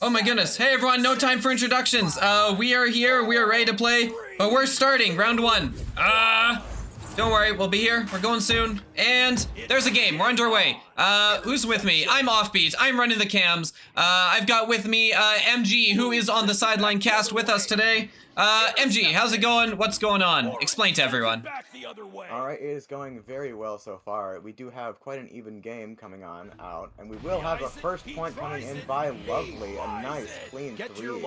Oh my goodness. Hey everyone, no time for introductions. We are here, we are ready to play, but we're starting round one. Don't worry, we'll be here. We're going soon. And there's a game, we're underway. Who's with me? I'm Offbeat, I'm running the cams. I've got with me, MG, who is on the sideline cast with us today. MG, how's it going? What's going on? Explain to everyone. Alright, it is going very well so far. We do have quite an even game coming out, and we will have a first point coming in by Lovely, a nice, clean 3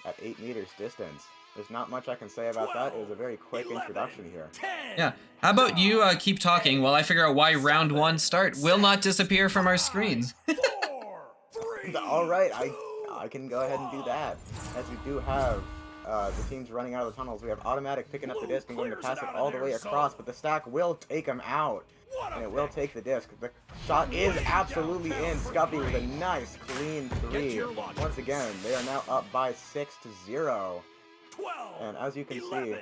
at 8 meters distance. There's not much I can say about that. It was a very quick introduction here. Yeah, how about you keep talking while I figure out why round one start will not disappear from our screen. Alright, I can go ahead and do that. As we do have the teams running out of the tunnels. We have Automatic picking up the disc and going to pass it all the way across, but the stack will take him out. And it will take the disc. The shot is absolutely in. Scuppy with a nice, clean 3. Once again, they are now up by 6-0. And as you can see,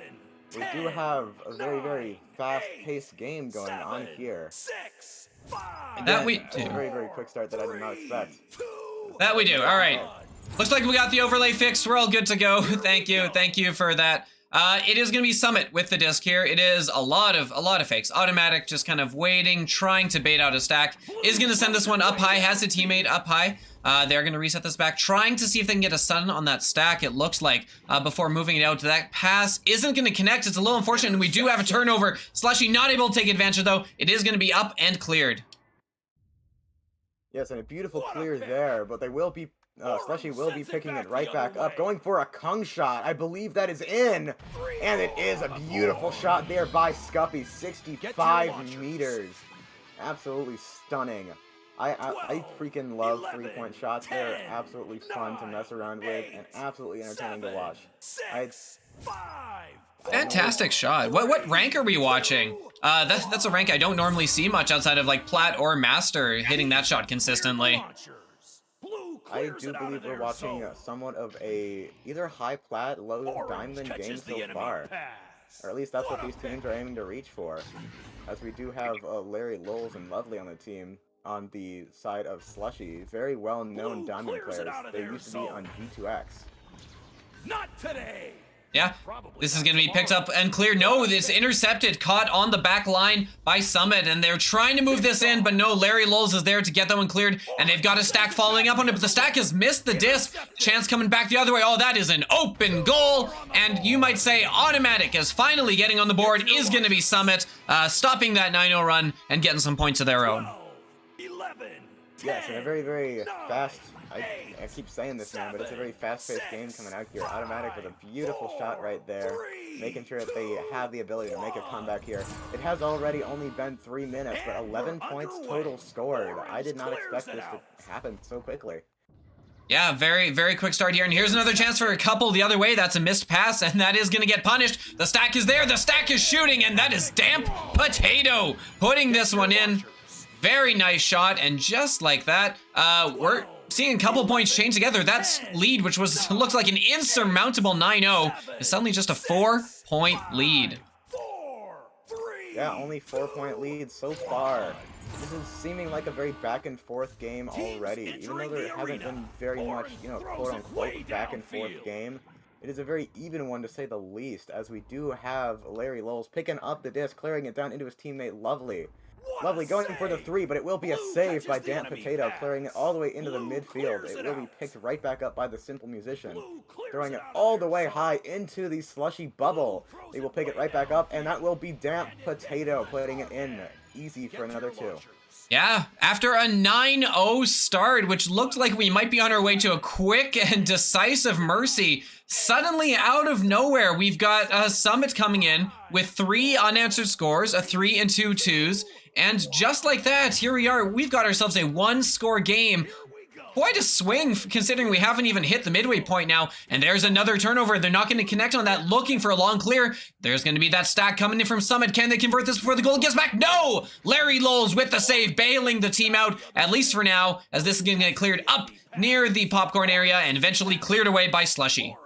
we do have a very, very fast-paced game going on here. That we do. A very, very quick start that I did not expect. That we do. All right. Looks like we got the overlay fixed. We're all good to go. Thank you for that. It is going to be Summit with the disc here. It is a lot of fakes. Automatic just kind of waiting, trying to bait out a stack. Is going to send this one up high, has a teammate up high. They're going to reset this back, trying to see if they can get a stun on that stack, it looks like, before moving it out. That pass isn't going to connect. It's a little unfortunate, and we do have a turnover. Slushie not able to take advantage, though. It is going to be up and cleared. Yes, and a beautiful clear there, but they will be Slushie will be picking it right back up, going for a Kung shot. I believe that is in, and it is a beautiful shot there by Scuppy, 65 meters. Absolutely stunning. I freaking love 3-point shots. They're absolutely fun to mess around with and absolutely entertaining to watch. Fantastic shot. What rank are we watching? That's a rank I don't normally see much outside of like Plat or Master hitting that shot consistently. I do believe we're watching somewhat of a either high Plat, low Diamond game so far. Or at least that's what these teams are aiming to reach for. As we do have Larry Lowles and Lovely on the team on the side of Slushie. Very well-known Diamond players. They used to be on G2X. Not today! Yeah, this is going to be picked up and cleared. No, it's intercepted, caught on the back line by Summit, and they're trying to move this in, but no, Larry Lowles is there to get that one cleared, and they've got a stack following up on it, but the stack has missed the disc. Chance coming back the other way. Oh, that is an open goal, and you might say Automatic is finally getting on the board, is going to be Summit, stopping that 9-0 run and getting some points of their own. 11, yes, and a very, very fast... I keep saying this now, but it's a very fast-paced game coming out here. Automatic with a beautiful shot right there, making sure that they have the ability to make a comeback here. It has already only been 3 minutes, but 11 points total scored. I did not expect this to happen so quickly. Yeah, very, very quick start here, and here's another chance for a couple the other way. That's a missed pass, and that is going to get punished. The stack is there, the stack is shooting, and that is Damp Potato putting this one in. Very nice shot, and just like that, we're seeing a couple points chain together. That's lead, which looks like an insurmountable 9-0, is suddenly just a 4-point lead. Yeah, only 4-point lead so far. This is seeming like a very back-and-forth game already. Even though there hasn't been very much, quote-unquote back-and-forth game, it is a very even one to say the least, as we do have Larry Lowles picking up the disc, clearing it down into his teammate Lovely. Lovely going for the 3, but it will be a save by Damp Potato, clearing it all the way into the midfield. It will be picked right back up by the Simple Musician, throwing it all the way high into the Slushie bubble. They will pick it right back up, and that will be Damp Potato putting it in. Easy for another 2. Yeah, after a 9-0 start, which looked like we might be on our way to a quick and decisive mercy, suddenly out of nowhere, we've got Summit coming in with 3 unanswered scores, a 3 and 2 twos, and just like that, here we are, we've got ourselves a 1-score game. Quite a swing, considering we haven't even hit the midway point now. And there's another turnover. They're not going to connect on that, looking for a long clear. There's going to be that stack coming in from Summit. Can they convert this before the goal gets back? No! Larry Lowles with the save, bailing the team out, at least for now, as this is going to get cleared up near the popcorn area and eventually cleared away by Slushie.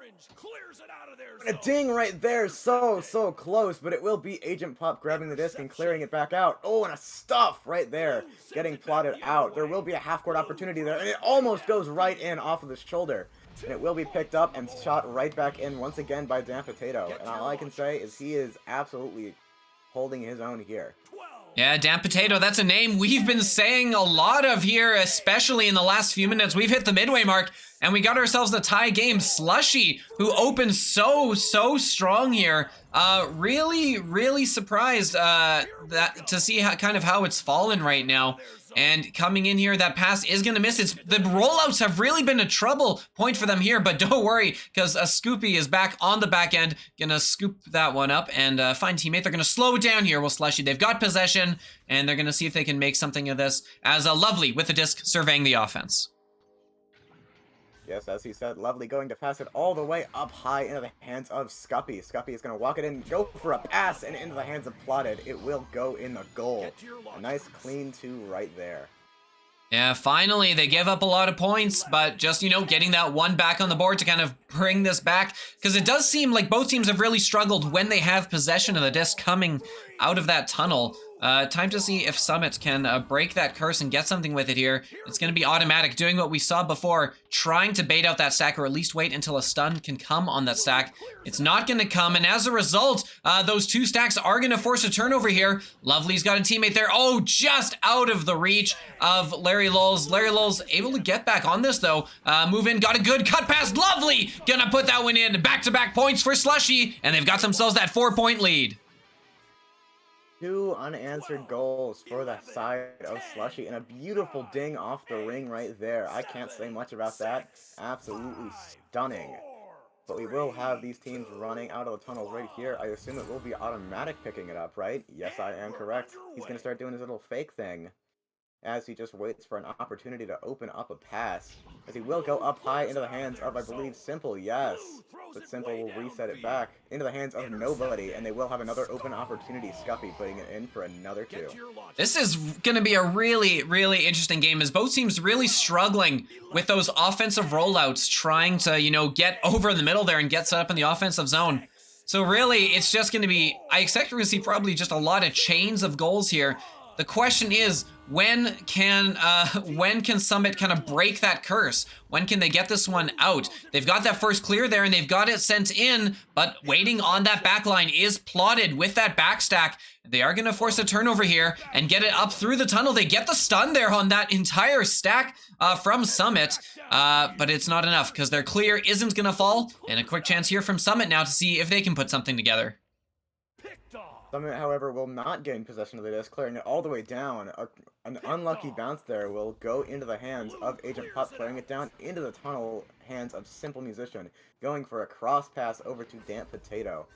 A ding right there, so close, but it will be Agent Pop grabbing the disc and clearing it back out. Oh, and a stuff right there, getting plotted out. There will be a half-court opportunity there, and it almost goes right in off of his shoulder. And it will be picked up and shot right back in once again by Dan Potato. And all I can say is he is absolutely holding his own here. Yeah, Dan Potato, that's a name we've been saying a lot of here, especially in the last few minutes. We've hit the midway mark, and we got ourselves a tie game. Slushie, who opened so strong here. Really surprised that to see how it's fallen right now. And coming in here, that pass is going to miss. The rollouts have really been a trouble point for them here, but don't worry, because Scoopy is back on the back end, going to scoop that one up and find teammate. They're going to slow it down here. Well, Slushie, they've got possession, and they're going to see if they can make something of this as Lovely with the disc surveying the offense. Yes, as he said, Lovely going to pass it all the way up high into the hands of Scuppy. Scuppy is going to walk it in, go for a pass, and into the hands of Plotted. It will go in the goal. A nice clean 2 right there. Yeah, finally, they give up a lot of points, but just, getting that one back on the board to kind of bring this back, because it does seem like both teams have really struggled when they have possession of the disc coming out of that tunnel. Time to see if Summit can break that curse and get something with it here. It's going to be automatic, doing what we saw before, trying to bait out that stack, or at least wait until a stun can come on that stack. It's not going to come, and as a result, those 2 stacks are going to force a turnover here. Lovely's got a teammate there. Oh, just out of the reach of Larry Lulz. Larry Lulz able to get back on this, though. Move in, got a good cut pass. Lovely! Gonna put that one in. Back-to-back points for Slushie, and they've got themselves that 4-point lead. 2 unanswered goals for the side of Slushie, and a beautiful ding off the ring right there. I can't say much about that. Absolutely stunning. But we will have these teams running out of the tunnels right here. I assume it will be automatic picking it up, right? Yes, I am correct. He's going to start doing his little fake thing as he just waits for an opportunity to open up a pass. As he will go up high into the hands of, I believe, Simple, yes. But Simple will reset it back into the hands of Nobody, and they will have another open opportunity. Scuppy putting it in for another 2. This is going to be a really interesting game, as both teams really struggling with those offensive rollouts, trying to, get over in the middle there and get set up in the offensive zone. So really, it's just going to be, I expect we're going to see probably just a lot of chains of goals here. The question is, when can Summit kind of break that curse? When can they get this one out? They've got that first clear there, and they've got it sent in, but waiting on that back line is Plotted with that backstack. They are going to force a turnover here and get it up through the tunnel. They get the stun there on that entire stack from Summit, but it's not enough because their clear isn't going to fall. And a quick chance here from Summit now to see if they can put something together. Summit, however, will not gain possession of the disc, clearing it all the way down. An unlucky bounce there will go into the hands of Agent Pup, clearing it down into the tunnel hands of Simple Musician, going for a cross pass over to Damp Potato.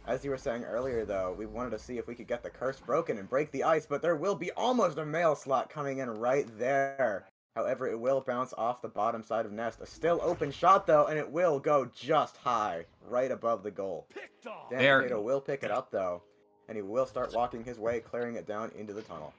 As you were saying earlier, though, we wanted to see if we could get the curse broken and break the ice, but there will be almost a mail slot coming in right there. However, it will bounce off the bottom side of Nest. A still open shot, though, and it will go just high, right above the goal. Damp Potato will pick it up, though, and he will start walking his way, clearing it down into the tunnel.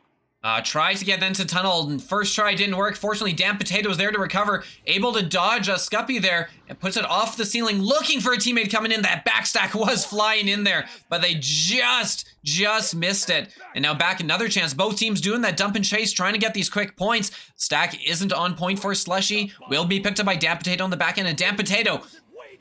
Tries to get into tunnel. First try didn't work. Fortunately, Damp Potato was there to recover. Able to dodge Scuppy there and puts it off the ceiling, looking for a teammate coming in. That backstack was flying in there, but they just missed it. And now back another chance. Both teams doing that dump and chase, trying to get these quick points. Stack isn't on point for Slushie. Will be picked up by Damp Potato on the back end. And Damp Potato,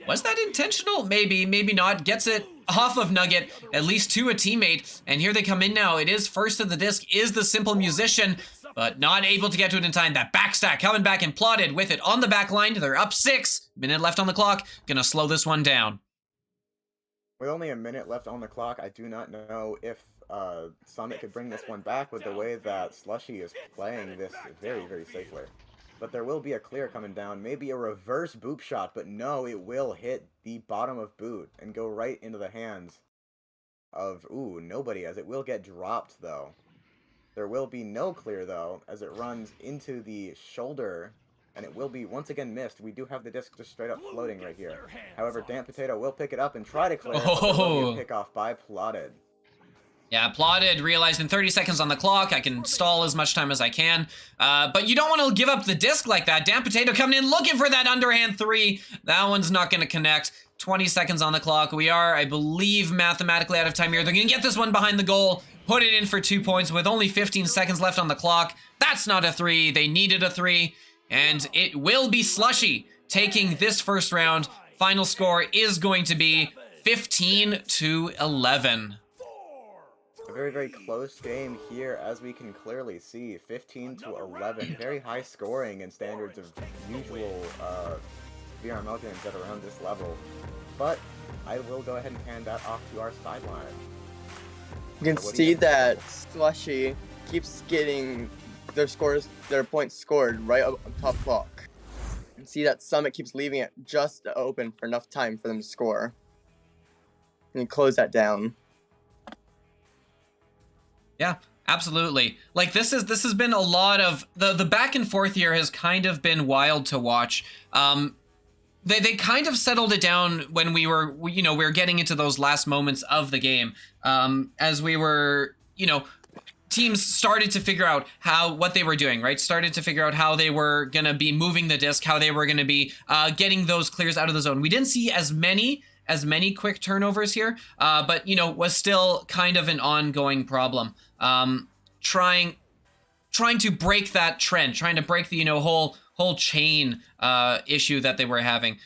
was that intentional? Maybe not. Gets it off of Nugget, at least to a teammate. And here they come in now. It is first to the disc, is the Simple Musician, but not able to get to it in time. That backstack coming back and Plotted with it on the back line. They're up 6. Minute left on the clock. Gonna slow this one down. With only a minute left on the clock, I do not know if Summit could bring this one back with the way that Slushie is playing this very safely. But there will be a clear coming down, maybe a reverse boop shot, but no, it will hit the bottom of boot and go right into the hands of, Nobody, as it will get dropped, though. There will be no clear, though, as it runs into the shoulder, and it will be once again missed. We do have the disc just straight up floating right here. However, Damp Potato will pick it up and try to clear it, but there will be a pick off by Plotted. Yeah, Plotted realized in 30 seconds on the clock, I can stall as much time as I can. But you don't want to give up the disc like that. Damn Potato coming in looking for that underhand 3. That one's not going to connect. 20 seconds on the clock. We are, I believe, mathematically out of time here. They're going to get this one behind the goal, put it in for 2 points with only 15 seconds left on the clock. That's not a 3. They needed a 3. And it will be Slushie taking this first round. Final score is going to be 15-11. A very, very close game here, as we can clearly see. 15-11. Very high scoring in standards of usual VRML games that are around this level. But I will go ahead and hand that off to our sideline. You can see that Slushie keeps getting their points scored right up on top clock. You can see that Summit keeps leaving it just open for enough time for them to score. And close that down. Yeah, absolutely. Like this has been a lot of the back and forth here has kind of been wild to watch. They kind of settled it down when we were getting into those last moments of the game. As we were, teams started to figure out what they were doing, right? Started to figure out how they were gonna be moving the disc, how they were gonna be getting those clears out of the zone. We didn't see as many quick turnovers here, but was still kind of an ongoing problem. Trying to break that trend, trying to break the whole chain issue that they were having.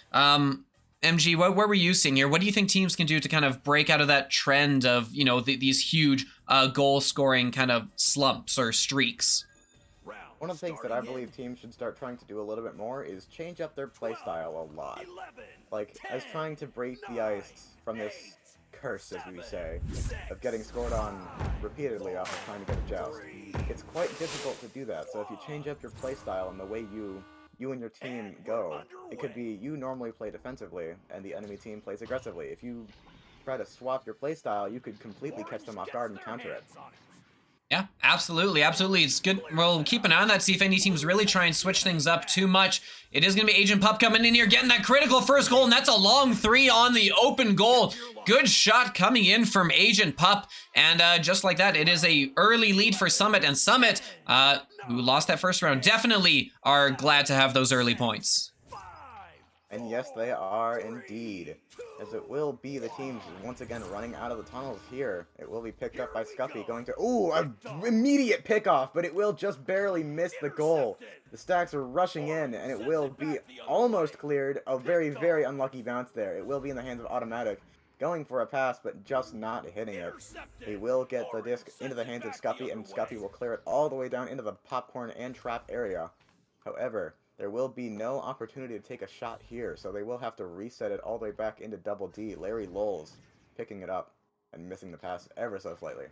MG, what were you seeing here? What do you think teams can do to kind of break out of that trend of these huge goal scoring kind of slumps or streaks? One of the things that I believe teams should start trying to do a little bit more is change up their playstyle a lot. Like, as trying to break the ice from this curse, as we say, of getting scored on repeatedly off of trying to get a joust. It's quite difficult to do that, so if you change up your playstyle and the way you and your team go, it could be you normally play defensively, and the enemy team plays aggressively. If you try to swap your playstyle, you could completely catch them off guard and counter it. Yeah, absolutely. It's good. We'll keep an eye on that, see if any teams really try and switch things up too much. It is going to be Agent Pup coming in here, getting that critical first goal, and that's a long 3 on the open goal. Good shot coming in from Agent Pup, and just like that, it is a early lead for Summit, and Summit, who lost that first round, definitely are glad to have those early points. And yes, they are indeed, as it will be the teams once again running out of the tunnels here. It will be picked up by Scuffy, going to, an immediate pickoff, but it will just barely miss the goal. The Stacks are rushing in, and it will be almost cleared. A very, very unlucky bounce there. It will be in the hands of Automatic, going for a pass, but just not hitting it. He will get the disc into the hands of Scuffy, and Scuffy will clear it all the way down into the popcorn and trap area. However, there will be no opportunity to take a shot here, so they will have to reset it all the way back into Double D. Larry Lowles picking it up and missing the pass ever so slightly.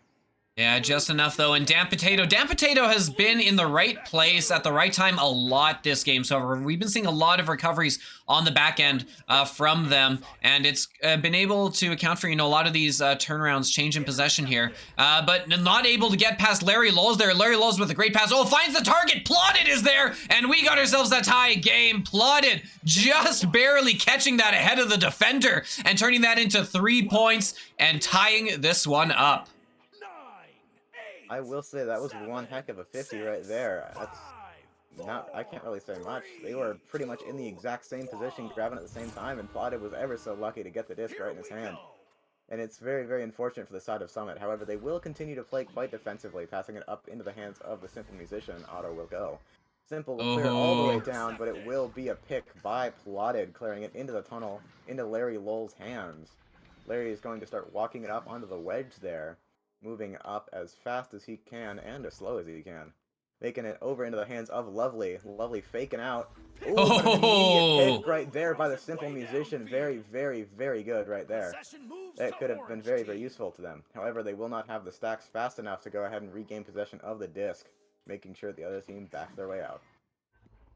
Yeah, just enough though. And Damn Potato has been in the right place at the right time a lot this game. So we've been seeing a lot of recoveries on the back end from them, and it's been able to account for a lot of these turnarounds, change in possession here. But not able to get past Larry Lowles there. Larry Lowles with a great pass. Oh, finds the target. Plotted is there, and we got ourselves a tie game. Plotted just barely catching that ahead of the defender and turning that into 3 points and tying this one up. I will say that was one heck of a 50 right there. I can't really say much. They were pretty much in the exact same position, grabbing at the same time, and Plotted was ever so lucky to get the disc right in his hand. And it's very, very unfortunate for the side of Summit. However, they will continue to play quite defensively, passing it up into the hands of the Simple Musician. Auto will go. Simple will clear all the way down, but it will be a pick by Plotted, clearing it into the tunnel, into Larry Lowell's hands. Larry is going to start walking it up onto the wedge there, moving up as fast as he can and as slow as he can. Making it over into the hands of Lovely. Lovely faking out. Ooh, what an immediate pick right there by the Simple Musician. Very, very, very good right there. That could have been very, very useful to them. However, they will not have the Stacks fast enough to go ahead and regain possession of the disc, making sure the other team backs their way out.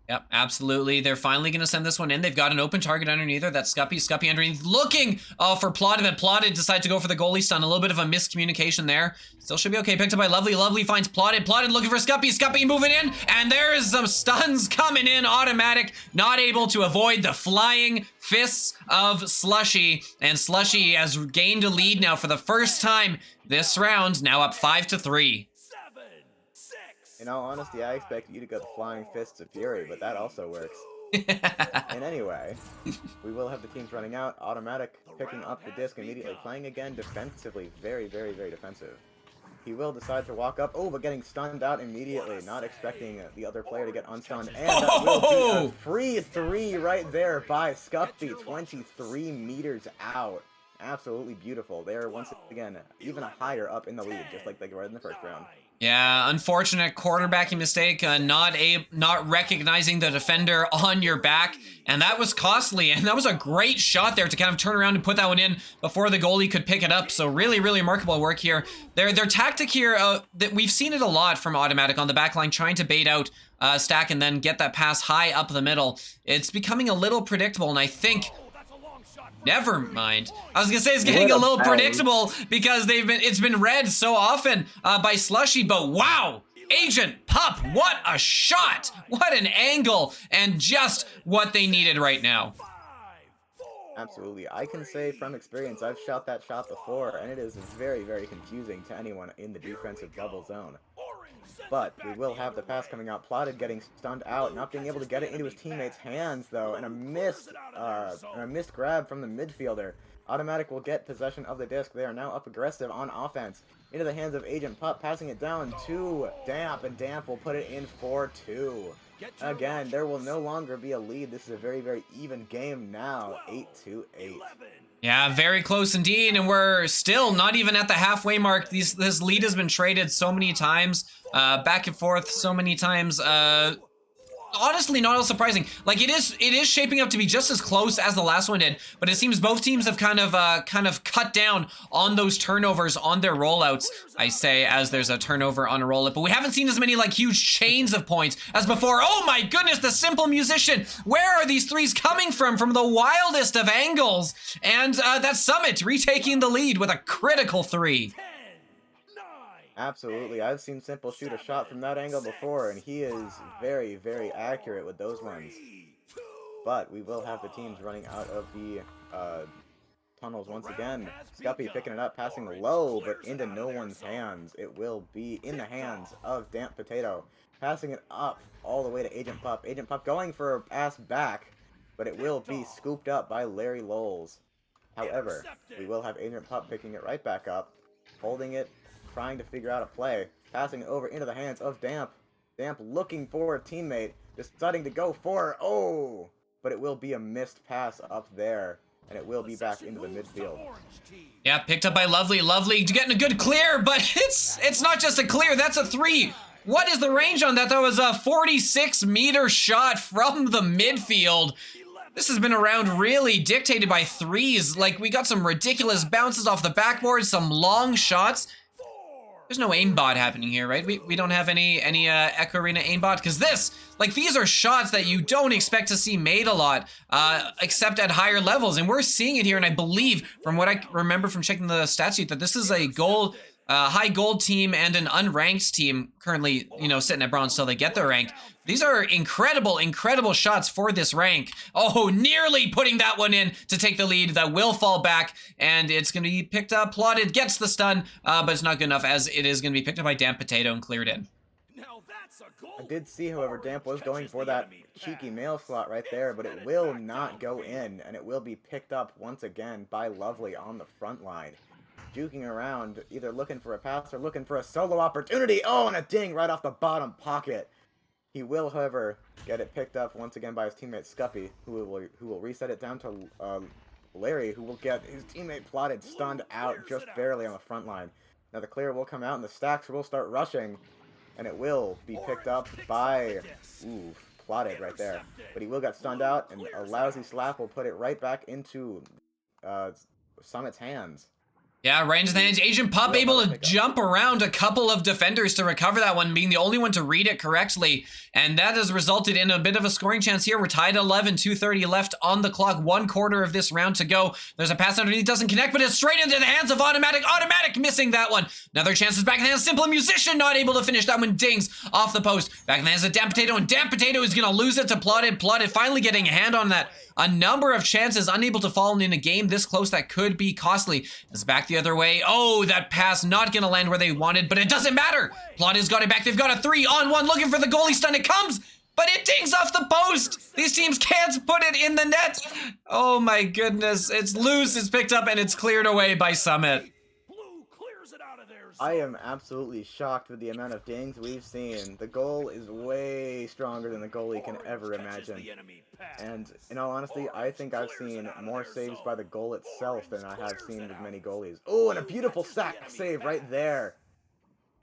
Yep, absolutely. They're finally going to send this one in. They've got an open target underneath her. That's Scuppy. Scuppy underneath looking for Plotted. Then Plotted decides to go for the goalie stun. A little bit of a miscommunication there. Still should be okay. Picked up by Lovely. Lovely finds Plotted. Plotted looking for Scuppy. Scuppy moving in. And there's some stuns coming in. Automatic. Not able to avoid the flying fists of Slushie. And Slushie has gained a lead now for the first time this round. Now up 5-3. In all honesty, I expected you to go the Flying Fists of Fury, but that also works. And anyway, we will have the teams running out. Automatic picking up the disc immediately, playing again defensively. Very, very, very defensive. He will decide to walk up. Oh, but getting stunned out immediately. Not expecting the other player to get unstunned. And that will be a free 3 right there by Scuppy. 23 meters out. Absolutely beautiful. They're once again even higher up in the lead, just like they were in the first round. Yeah, unfortunate quarterbacking mistake, not recognizing the defender on your back, and that was costly, and that was a great shot there to kind of turn around and put that one in before the goalie could pick it up, so really, really remarkable work here. Their tactic here, that we've seen it a lot from Automatic on the back line, trying to bait out Stack and then get that pass high up the middle. It's becoming a little predictable, and I think... Never mind. I was gonna say it's getting a little predictable because it's been read so often by Slushie, but wow! Agent Pup, what a shot! What an angle, and just what they needed right now. Absolutely. I can say from experience, I've shot that shot before, and it is very, very confusing to anyone in the defensive double zone. But we will have the pass coming out. Plotted getting stunned out, not being able to get it into his teammate's hands though, and a missed grab from the midfielder. Automatic will get possession of the disc. They are now up aggressive on offense. Into the hands of Agent Pup, passing it down to Damp, and Damp will put it in for 2. Again, there will no longer be a lead. This is a very, very even game now, 8-8. Yeah, very close indeed, and we're still not even at the halfway mark. This lead has been traded so many times, back and forth so many times. Honestly, not all surprising. Like it is shaping up to be just as close as the last one did, but it seems both teams have kind of cut down on those turnovers on their rollouts. I say as there's a turnover on a rollout, but we haven't seen as many like huge chains of points as before. Oh my goodness, the Simple Musician! Where are these threes coming from? From the wildest of angles, and that Summit retaking the lead with a critical 3. Absolutely. I've seen Simple shoot a shot from that angle before, and he is very, very accurate with those ones. But we will have the teams running out of the tunnels once again. Scuppy picking it up, passing low, but into no one's hands. It will be in the hands of Damp Potato. Passing it up all the way to Agent Pup. Agent Pup going for a pass back, but it will be scooped up by Larry Lowles. However, we will have Agent Pup picking it right back up, holding it, trying to figure out a play, passing it over into the hands of Damp. Damp looking for a teammate, deciding to go for, oh! But it will be a missed pass up there, and it will be back into the midfield. Yeah, picked up by Lovely. Lovely getting a good clear, but it's not just a clear, that's a 3. What is the range on that? That was a 46-meter shot from the midfield. This has been a round really dictated by threes. Like, we got some ridiculous bounces off the backboard, some long shots. There's no aimbot happening here, right? We don't have any Echo Arena aimbot, because these are shots that you don't expect to see made a lot, except at higher levels, and we're seeing it here, and I believe, from what I remember from checking the stat sheet, that this is a high gold team and an unranked team currently, sitting at bronze till they get their rank. These are incredible, incredible shots for this rank. Oh, nearly putting that one in to take the lead. That will fall back, and it's going to be picked up. Plotted gets the stun, but it's not good enough, as it is going to be picked up by Damp Potato and cleared in. I did see, however, Damp was going for that cheeky mail slot right there, but it will not go in, and it will be picked up once again by Lovely on the front line. Juking around, either looking for a pass or looking for a solo opportunity. Oh, and a ding right off the bottom pocket. He will, however, get it picked up once again by his teammate Scuppy, who will reset it down to Larry, who will get his teammate Plotted stunned out just barely on the front line. Now the clear will come out, and the stacks will start rushing, and it will be picked up by Plotted right there. But he will get stunned out, and a lousy slap will put it right back into Summit's hands. Yeah, right into the hands. Agent Pup able to jump around a couple of defenders to recover that one, being the only one to read it correctly. And that has resulted in a bit of a scoring chance here. We're tied at 11, 2:30 left on the clock, 1/4 of this round to go. There's a pass underneath, doesn't connect, but it's straight into the hands of Automatic. Automatic missing that one. Another chance is back in the hands. Simple Musician not able to finish that one. Dings off the post. Back in the hands of Damn Potato, and Damn Potato is going to lose it to Plotted. Plotted finally getting a hand on that. A number of chances, unable to fall in a game this close that could be costly. It's back the other way. Oh, that pass not gonna land where they wanted, but it doesn't matter. Plotted has got it back. They've got a 3-on-1 looking for the goalie stun. It comes, but it dings off the post. These teams can't put it in the net. Oh my goodness. It's loose, it's picked up, and it's cleared away by Summit. Blue clears it out of there. I am absolutely shocked with the amount of dings we've seen. The goal is way stronger than the goalie can ever imagine. And in all honesty, I think I've seen more saves by the goal itself than I have seen with many goalies. Oh, and a beautiful stack save right there.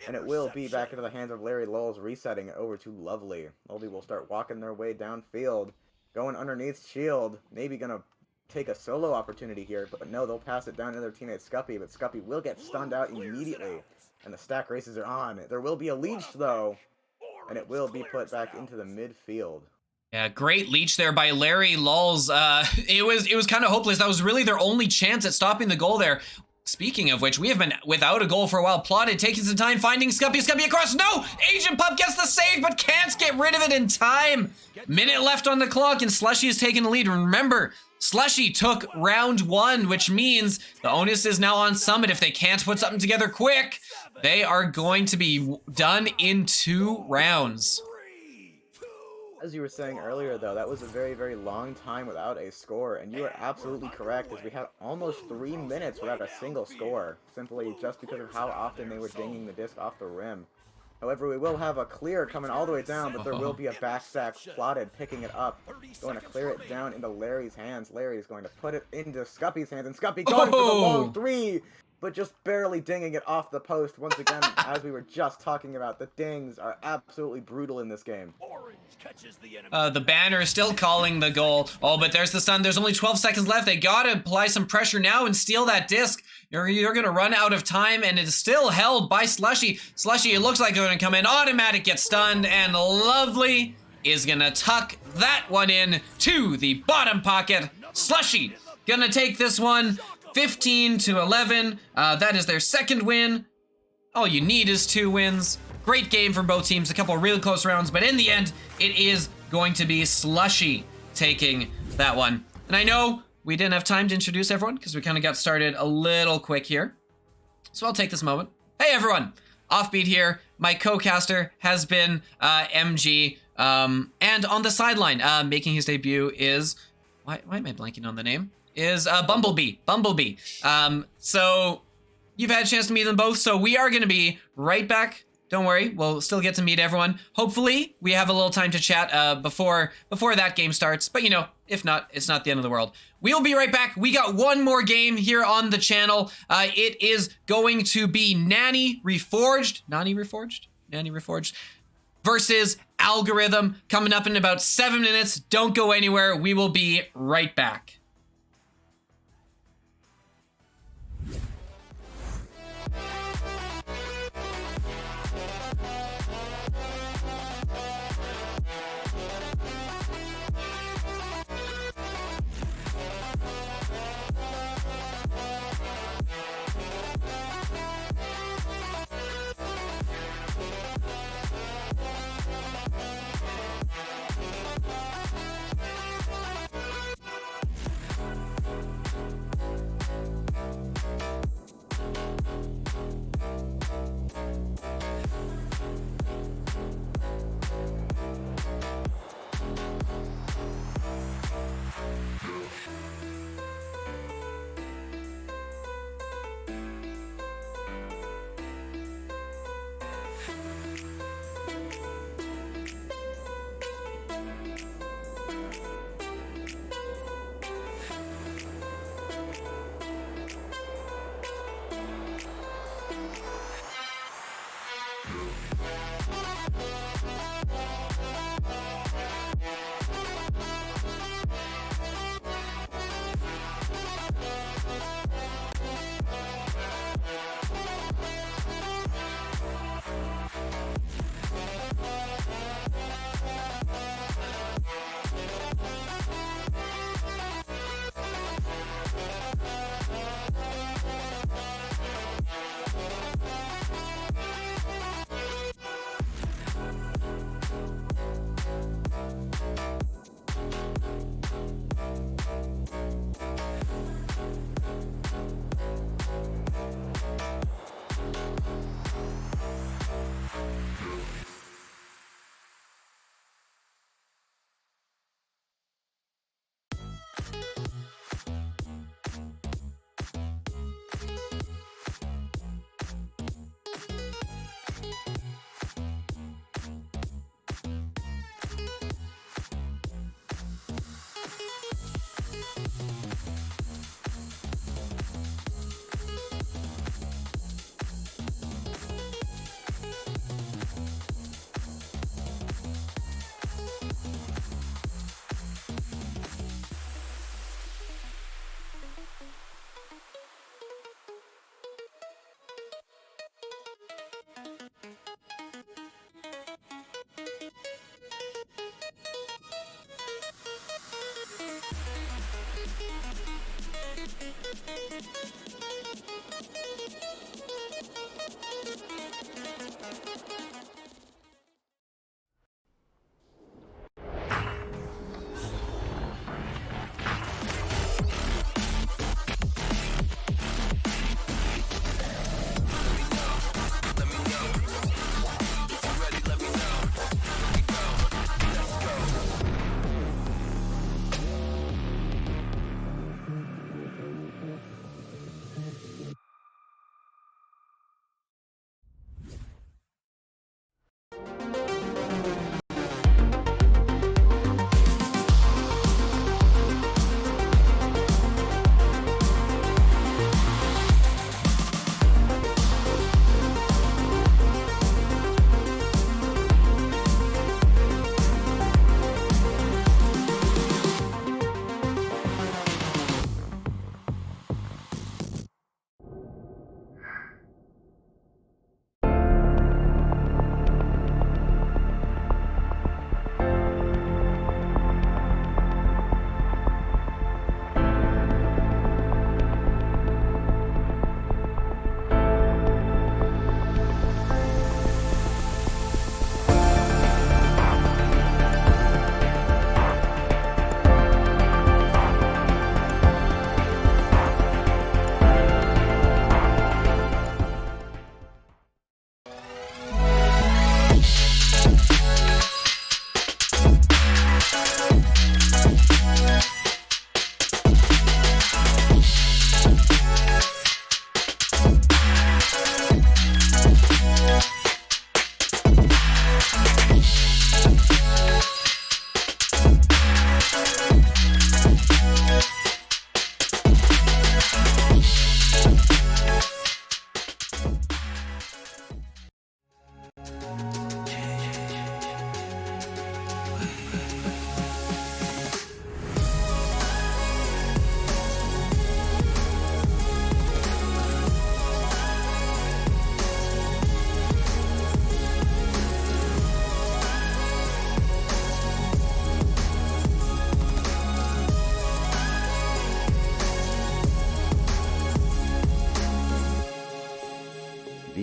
And it will be back into the hands of Larry Lowell's, resetting it over to Lovely. Lovely will start walking their way downfield, going underneath Shield, maybe gonna take a solo opportunity here, but no, they'll pass it down to their teammate Scuppy, but Scuppy will get stunned out immediately, and the stack races are on. There will be a leech, though, and it will be put back into the midfield. Yeah, great leech there by Larry Lulls. It was kind of hopeless. That was really their only chance at stopping the goal there. Speaking of which, we have been without a goal for a while. Plotted, taking some time, finding Scuppy. Scuppy across. No! Agent Pup gets the save, but can't get rid of it in time. Minute left on the clock, and Slushie is taking the lead. Remember, Slushie took round 1, which means the onus is now on Summit. If they can't put something together quick, they are going to be done in 2 rounds. As you were saying earlier, though, that was a very, very long time without a score, and you are absolutely correct, as we had almost 3 minutes without a single score, simply just because of how often they were dinging the disc off the rim. However, we will have a clear coming all the way down, but there will be a backstack. Plotted, picking it up, going to clear it down into Larry's hands. Larry is going to put it into Scuppy's hands, and Scuppy going for the long 3, but just barely dinging it off the post. Once again, as we were just talking about, the dings are absolutely brutal in this game. The banner is still calling the goal. Oh, but there's the stun. There's only 12 seconds left. They gotta apply some pressure now and steal that disc. You're gonna run out of time, and it's still held by Slushie. Slushie, it looks like they're gonna come in. Automatic gets stunned, and Lovely is gonna tuck that one in to the bottom pocket. Slushie gonna take this one 15-11. That is their second win. All you need is 2 wins. Great game for both teams, a couple of really close rounds, but in the end, it is going to be Slushie taking that one. And I know we didn't have time to introduce everyone because we kind of got started a little quick here. So I'll take this moment. Hey everyone, Offbeat here. My co-caster has been MG, and on the sideline, making his debut is, why am I blanking on the name? Is Bumblebee. So you've had a chance to meet them both, so we are going to be right back. Don't worry, we'll still get to meet everyone. Hopefully, we have a little time to chat before that game starts. But, you know, if not, it's not the end of the world. We'll be right back. We got one more game here on the channel. It is going to be Nani Reforged versus Algorithm, coming up in about 7 minutes. Don't go anywhere. We will be right back.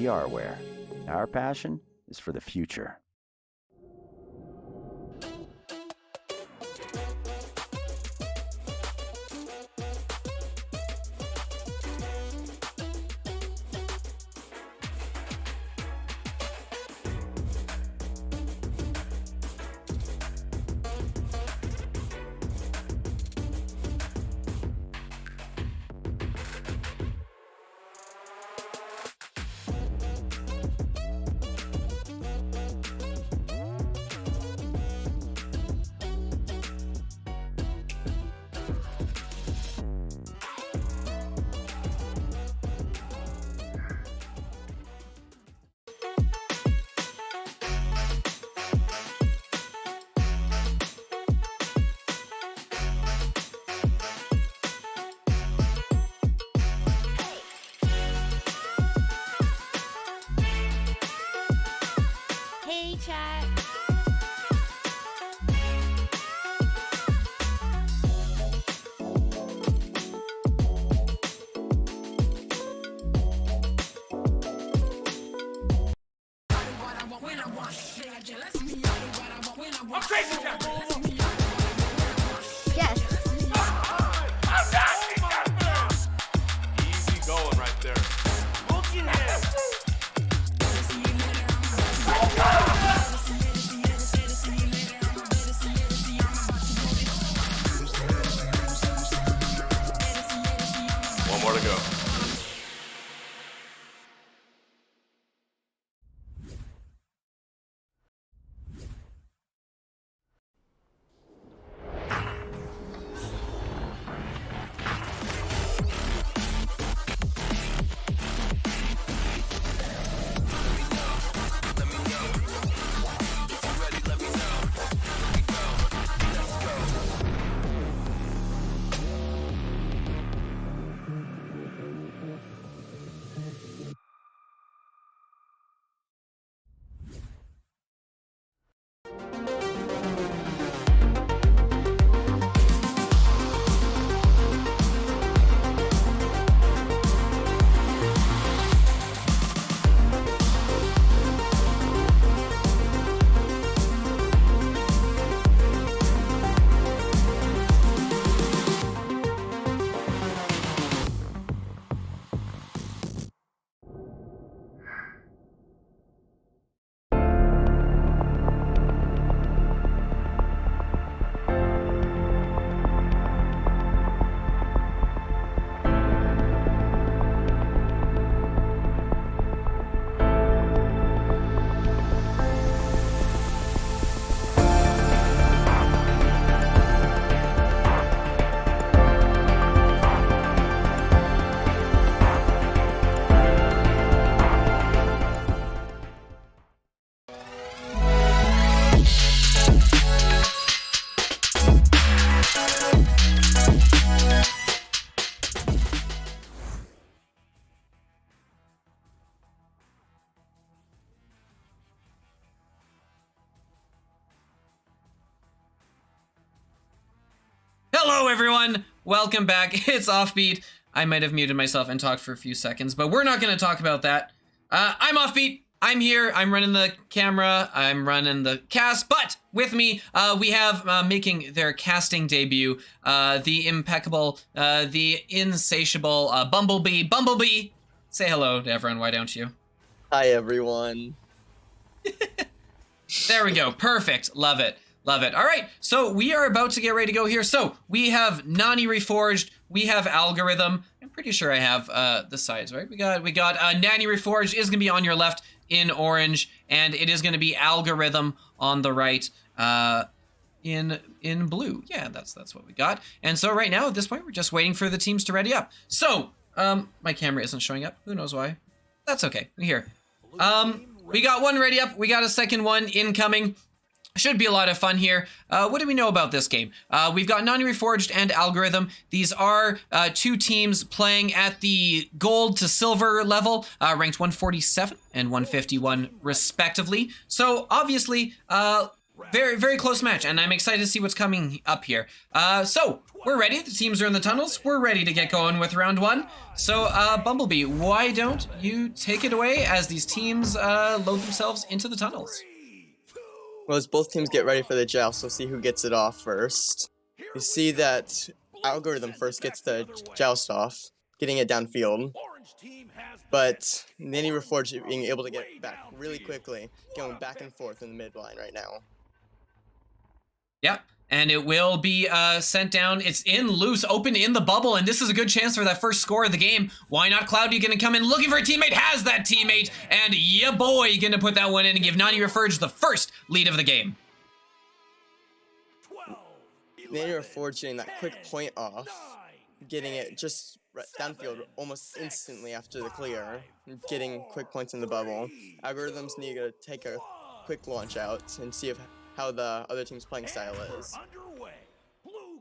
VRware. Our passion is for the future. Hey, chat. Yes. Easy going right there. Looking at one more to go. Hello, everyone. Welcome back. It's Offbeat. I might have muted myself and talked for a few seconds, but we're not going to talk about that. I'm Offbeat. I'm here. I'm running the camera. I'm running the cast. But with me, we have making their casting debut, the impeccable, the insatiable Bumblebee. Bumblebee, say hello to everyone. Why don't you? Hi, everyone. There we go. Perfect. Love it. Love it. All right, so we are about to get ready to go here. So we have Nani Reforged, we have Algorithm. I'm pretty sure I have the sides, right? We got Nani Reforged is gonna be on your left in orange, and it is gonna be Algorithm on the right in blue. Yeah, that's what we got. And so right now at this point, we're just waiting for the teams to ready up. So my camera isn't showing up. Who knows why? That's okay. We're here. We got one ready up. We got a second one incoming. Should be a lot of fun here. What do we know about this game? We've got Nani Reforged and Algorithm. These are two teams playing at the gold to silver level, ranked 147 and 151 respectively. So obviously, very, very close match, and I'm excited to see what's coming up here. So, we're ready. The teams are in the tunnels. We're ready to get going with round one. So, Bumblebee, why don't you take it away as these teams load themselves into the tunnels? Well, as both teams get ready for the joust, we'll see who gets it off first. You see that Algorithm first gets the joust off, getting it downfield. But Nani Reforged being able to get it back really quickly, going back and forth in the midline right now. Yep, and it will be sent down. It's in loose, open in the bubble, and this is a good chance for that first score of the game. Why not Cloudy gonna come in looking for a teammate, has that teammate, and yeah boy, gonna put that one in and give Nani Reforged the first lead of the game. Nani Reforged getting that quick point off, getting it just downfield almost instantly after the clear, getting quick points in the bubble. Algorithms need to take a quick launch out and see how the other team's playing style is.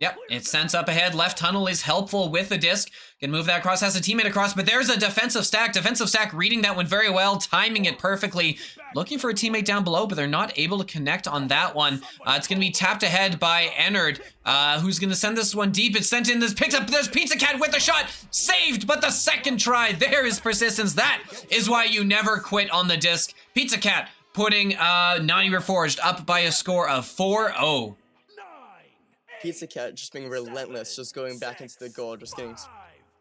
Yep, it sends up ahead. Left tunnel is helpful with the disc. Can move that across, has a teammate across, but there's a defensive stack. Defensive stack reading that one very well, timing it perfectly. Looking for a teammate down below, but they're not able to connect on that one. It's going to be tapped ahead by Ennard, who's going to send this one deep. It's sent in, this picked up, there's Pizza Cat with the shot. Saved, but the second try, there is persistence. That is why you never quit on the disc. Pizza Cat putting Nani Reforged up by a score of 4-0. Pizza Cat just being relentless, just going back into the goal, just getting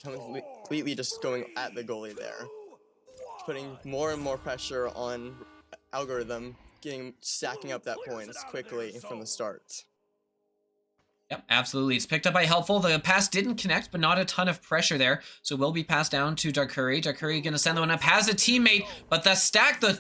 completely just going at the goalie there. Putting more and more pressure on Algorithm, stacking up that points quickly from the start. Yep, absolutely. It's picked up by Helpful. The pass didn't connect, but not a ton of pressure there. So will be passed down to Dark Curry. Dark Curry gonna send the one up, has a teammate, but the stack, the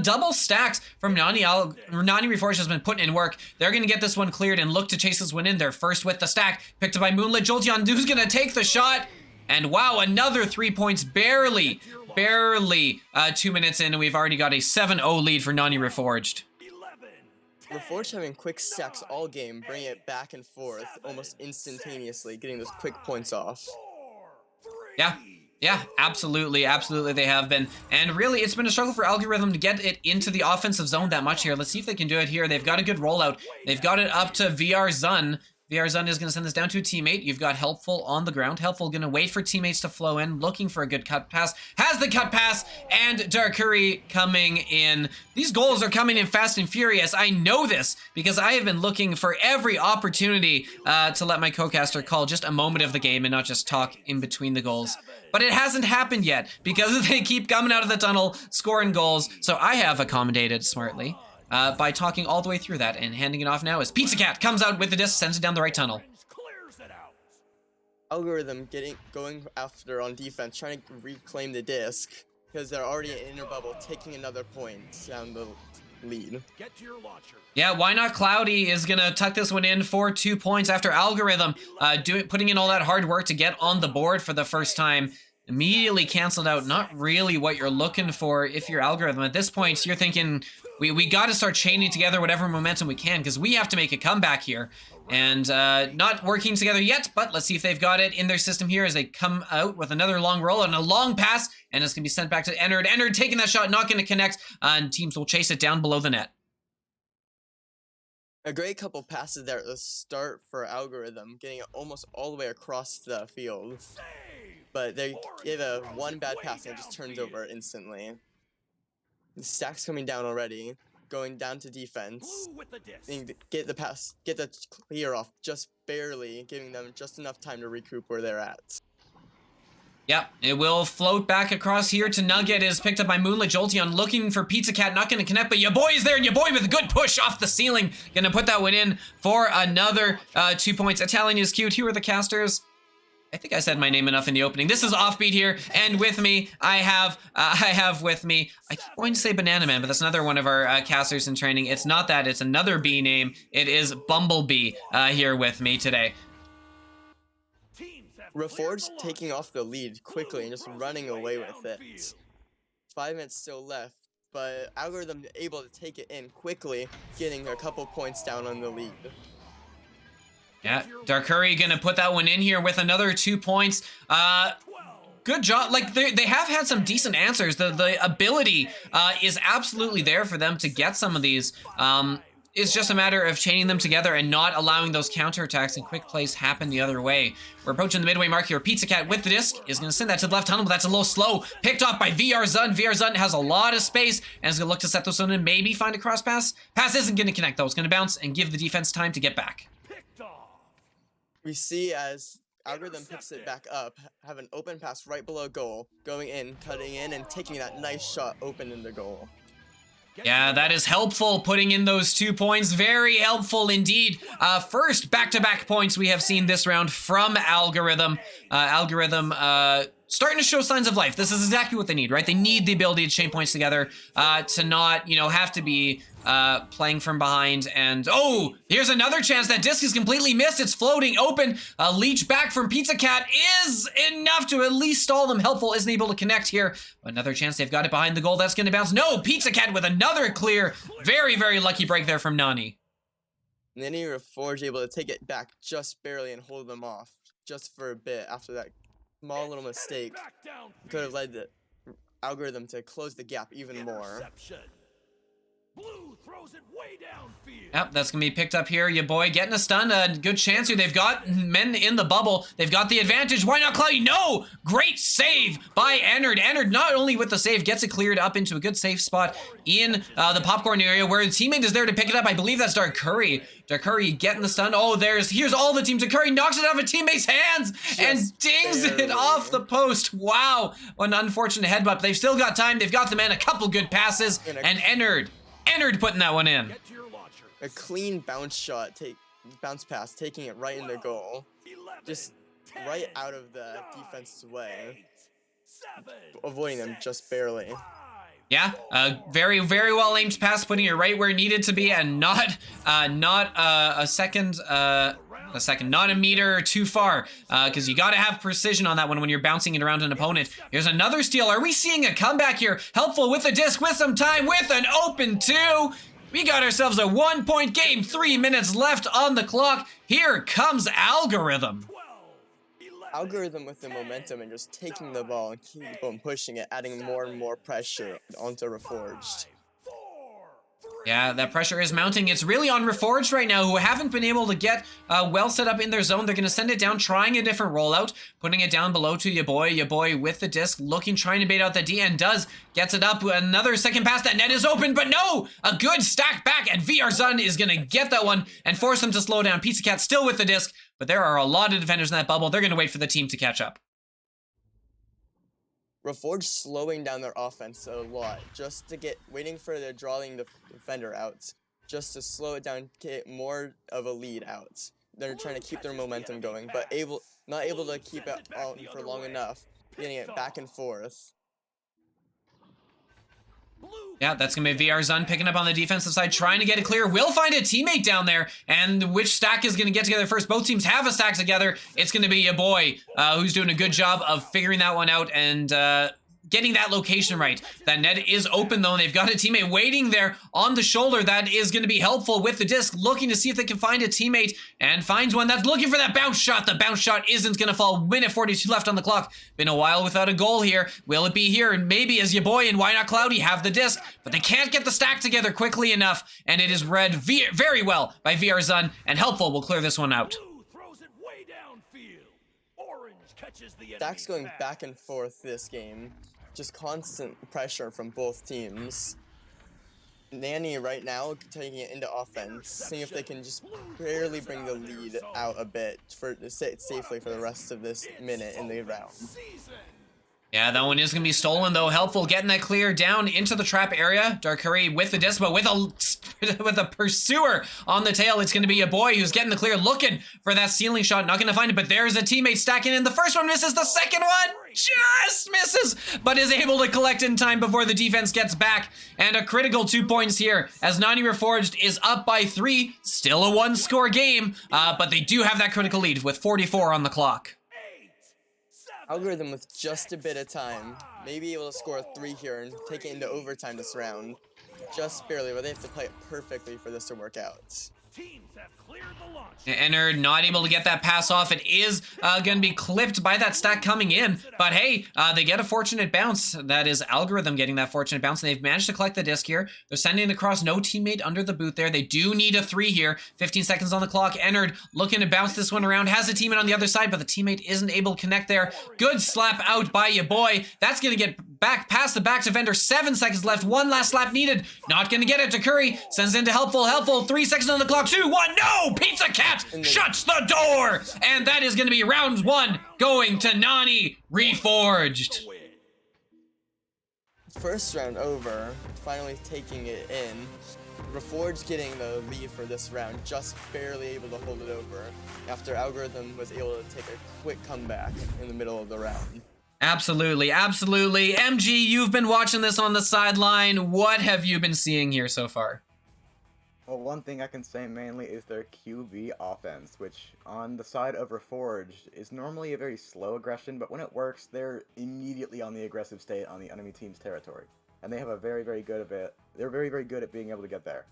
double stacks from Nani Reforged has been putting in work. They're gonna get this one cleared and look to chase this one in. They're first with the stack. Picked up by Moonlit Jolteon, who's gonna take the shot. And wow, another 3 points, barely 2 minutes in, and we've already got a 7-0 lead for Nani Reforged. Reforged having quick stacks all game, bringing it back and forth almost instantaneously, getting those quick points off. Yeah, absolutely they have been. And really, it's been a struggle for Algorithm to get it into the offensive zone that much here. Let's see if they can do it here. They've got a good rollout. They've got it up to VR Zun. VR Zun is going to send this down to a teammate. You've got Helpful on the ground. Helpful going to wait for teammates to flow in, looking for a good cut pass. Has the cut pass, and Dark Curry coming in. These goals are coming in fast and furious. I know this because I have been looking for every opportunity to let my co-caster call just a moment of the game and not just talk in between the goals. But it hasn't happened yet because they keep coming out of the tunnel, scoring goals. So I have accommodated smartly. By talking all the way through that and handing it off now as Pizza Cat comes out with the disc, sends it down the right tunnel. Algorithm going after on defense, trying to reclaim the disc because they're already in inner bubble, taking another point down the lead. Yeah, why not Cloudy is gonna tuck this one in for 2 points after Algorithm putting in all that hard work to get on the board for the first time. Immediately canceled out. Not really what you're looking for if you're Algorithm. At this point, you're thinking, we got to start chaining together whatever momentum we can because we have to make a comeback here. And not working together yet, but let's see if they've got it in their system here as they come out with another long roll and a long pass, and it's going to be sent back to Ennard. Ennard taking that shot, not going to connect, and teams will chase it down below the net. A great couple passes there at the start for Algorithm, getting it almost all the way across the field. But they give a one bad pass and it just turns over instantly. The stack's coming down already, going down to defense. And get the pass, get the clear off just barely, giving them just enough time to recoup where they're at. Yep, it will float back across here to Nugget. Is picked up by Moonlit Jolteon, looking for Pizza Cat, not going to connect, but your boy is there, and your boy with a good push off the ceiling. Going to put that one in for another 2 points. Italian is cute. Who are the casters? I think I said my name enough in the opening. This is Offbeat here, and with me, I have with me, I keep going to say Banana Man, but that's another one of our casters in training. It's not that, it's another bee name. It is Bumblebee here with me today. Reforged taking off the lead quickly and just running away with it. 5 minutes still left, but Algorithm able to take it in quickly, getting a couple points down on the lead. Yeah, Dark Curry gonna put that one in here with another 2 points. Good job. Like, they have had some decent answers. The ability is absolutely there for them to get some of these. is just a matter of chaining them together and not allowing those counterattacks and quick plays happen the other way. We're approaching the midway mark here. Pizza Cat with the disc is going to send that to the left tunnel, but that's a little slow. Picked off by VRZun. VRZun has a lot of space and is going to look to set this one and maybe find a cross pass. Pass isn't going to connect though. It's going to bounce and give the defense time to get back. We see as Algorithm picks it back up, have an open pass right below goal, going in, cutting in, and taking that nice shot open in the goal. Yeah, that is helpful, putting in those 2 points. Very helpful indeed. First back-to-back points we have seen this round from Algorithm. Algorithm starting to show signs of life. This is exactly what they need, right? They need the ability to chain points together to not, have to be playing from behind. And oh, here's another chance. That disc is completely missed. It's floating open. Leech back from Pizza Cat is enough to at least stall them. Helpful isn't able to connect here. Another chance. They've got it behind the goal. That's going to bounce. No, Pizza Cat with another clear. Very, very lucky break there from Nani. Nani Reforged able to take it back just barely and hold them off just for a bit after that small little mistake. Could have led the Algorithm to close the gap even more. Blue throws it way downfield. Yep, that's going to be picked up here. Your boy getting a stun. A good chance here. They've got men in the bubble. They've got the advantage. Why not Cloudy? No! Great save by Ennard. Ennard not only with the save, gets it cleared up into a good safe spot in the popcorn area where the teammate is there to pick it up. I believe that's Dark Curry. Dark Curry getting the stun. Oh, here's all the team. Dark Curry knocks it out of a teammate's hands and dings it off the post. Wow. What an unfortunate headbutt. They've still got time. They've got the man. A couple good passes. And Ennard putting that one in. A clean bounce pass, taking it right in the goal. Just right out of the defense's way. Avoiding them just barely. Yeah, very, very well aimed pass, putting it right where it needed to be, and not a meter too far, because you got to have precision on that one when you're bouncing it around an opponent. Here's another steal. Are we seeing a comeback here? Helpful with the disc, with some time, with an open 2. We got ourselves a 1-point game. 3 minutes left on the clock. Here comes Algorithm. Algorithm with the momentum and just taking the ball and keep on pushing it, adding more and more pressure onto Reforged. Yeah, that pressure is mounting. It's really on Reforged right now, who haven't been able to get well set up in their zone. They're going to send it down, trying a different rollout, putting it down below to your boy with the disc, trying to bait out the D, and gets it up. Another second pass. That net is open, but no! A good stack back, and VRZun is going to get that one and force them to slow down. Pizza Cat still with the disc, but there are a lot of defenders in that bubble. They're going to wait for the team to catch up. Reforged slowing down their offense a lot, just to waiting for the drawing the defender out, just to slow it down, get more of a lead out. They're trying to keep their momentum going, but not able to keep it out for long enough, getting it back and forth. Yeah, that's going to be VRZun picking up on the defensive side, trying to get it clear. Will find a teammate down there, and which stack is going to get together first? Both teams have a stack together. It's going to be your boy, who's doing a good job of figuring that one out and getting that location right. That net is open, though, and they've got a teammate waiting there on the shoulder. That is going to be helpful with the disc, looking to see if they can find a teammate, and finds one that's looking for that bounce shot. The bounce shot isn't going to fall. Minute 42 left on the clock. Been a while without a goal here. Will it be here? And maybe as your boy and Why Not Cloudy have the disc, but they can't get the stack together quickly enough, and it is read very well by VRZun, and Helpful will clear this one out. Stacks going back and forth this game. Just constant pressure from both teams. Nani right now taking it into offense, seeing if they can just barely bring the lead out a bit for safely for the rest of this minute in the round. Yeah, that one is going to be stolen, though. Helpful getting that clear down into the trap area. Dark Curry with the disc, but with a pursuer on the tail. It's going to be a boy who's getting the clear, looking for that ceiling shot. Not going to find it, but there's a teammate stacking in. The first one misses. The second one just misses, but is able to collect in time before the defense gets back. And a critical 2 points here, as Nani Reforged is up by 3. Still a 1-score game, but they do have that critical lead with 44 on the clock. Algorithm with just a bit of time, maybe able to score a 3 here and take it into overtime this round. Just barely, but they have to play it perfectly for this to work out. Teams have cleared the launch. Ennard not able to get that pass off. It is going to be clipped by that stack coming in. But hey, they get a fortunate bounce. That is Algorithm getting that fortunate bounce. And they've managed to collect the disc here. They're sending it across. No teammate under the boot there. They do need a 3 here. 15 seconds on the clock. Ennard looking to bounce this one around. Has a teammate on the other side, but the teammate isn't able to connect there. Good slap out by your boy. That's going to get back past the back defender. 7 seconds left. One last slap needed. Not going to get it to Curry. Sends it into Helpful. 3 seconds on the clock. 2, 1. No! Pizza Cat shuts the door! And that is going to be round 1 going to Nani Reforged. First round over, finally taking it in. Reforged getting the lead for this round, just barely able to hold it over after Algorithm was able to take a quick comeback in the middle of the round. Absolutely, absolutely. MG, you've been watching this on the sideline. What have you been seeing here so far? Well, one thing I can say mainly is their QB offense, which on the side of Reforged is normally a very slow aggression, but when it works, they're immediately on the aggressive state on the enemy team's territory. And they have a very, very good they're very, very good at being able to get there.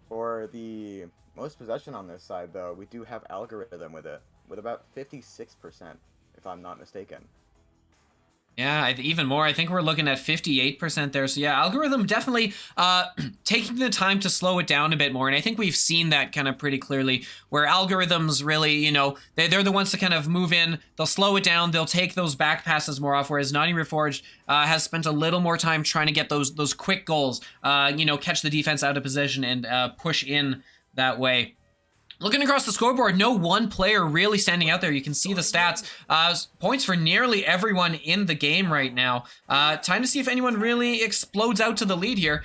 For the most possession on this side, though, we do have Algorithm with it, with about 56%, if I'm not mistaken. Yeah, even more. I think we're looking at 58% there. So yeah, Algorithm definitely taking the time to slow it down a bit more. And I think we've seen that kind of pretty clearly where Algorithms really, you know, they're the ones to kind of move in. They'll slow it down. They'll take those back passes more off. Whereas Nani Reforged has spent a little more time trying to get those quick goals, you know, catch the defense out of position and push in that way. Looking across the scoreboard, no one player really standing out there. You can see the stats. Points for nearly everyone in the game right now. Time to see if anyone really explodes out to the lead here.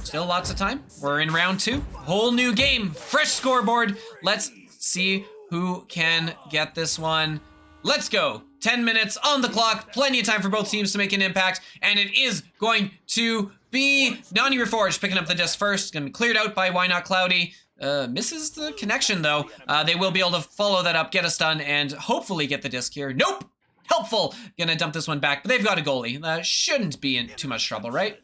Still lots of time. We're in round 2. Whole new game. Fresh scoreboard. Let's see who can get this one. Let's go. 10 minutes on the clock. Plenty of time for both teams to make an impact. And it is going to be Nani Reforged picking up the disc first. Going to be cleared out by Why Not Cloudy. Misses the connection, though. They will be able to follow that up, get a stun, and hopefully get the disc here. Nope! Helpful! Gonna dump this one back, but they've got a goalie. Shouldn't be in too much trouble, right?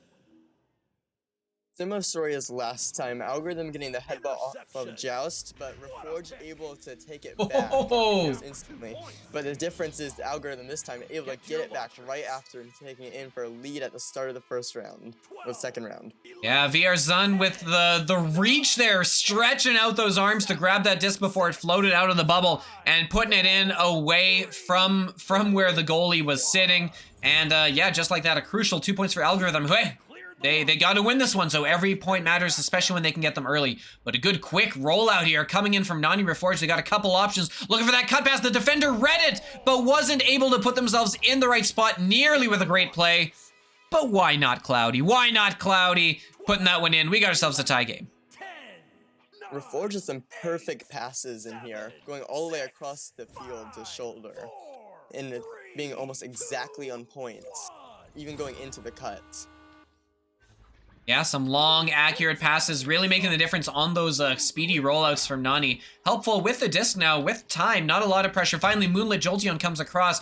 Similar story as last time. Algorithm getting the headbutt off of Joust, but Reforged able to take it back almost instantly. But the difference is the Algorithm this time able to get it back right after taking it in for a lead at the start of the first round, or the second round. Yeah, VRZun with the reach there, stretching out those arms to grab that disc before it floated out of the bubble and putting it in away from where the goalie was sitting. And yeah, just like that, a crucial 2 points for Algorithm. Hey! They got to win this one, so every point matters, especially when they can get them early. But a good quick rollout here coming in from Nani Reforged. They got a couple options. Looking for that cut pass. The defender read it, but wasn't able to put themselves in the right spot nearly with a great play. But why not Cloudy? Why not Cloudy? Putting that one in. We got ourselves a tie game. Reforged has some perfect passes in here, going all the way across the field to shoulder, and being almost exactly on point, even going into the cut. Yeah, some long, accurate passes, really making the difference on those speedy rollouts from Nani. Helpful with the disc now, with time, not a lot of pressure. Finally, Moonlit Jolteon comes across,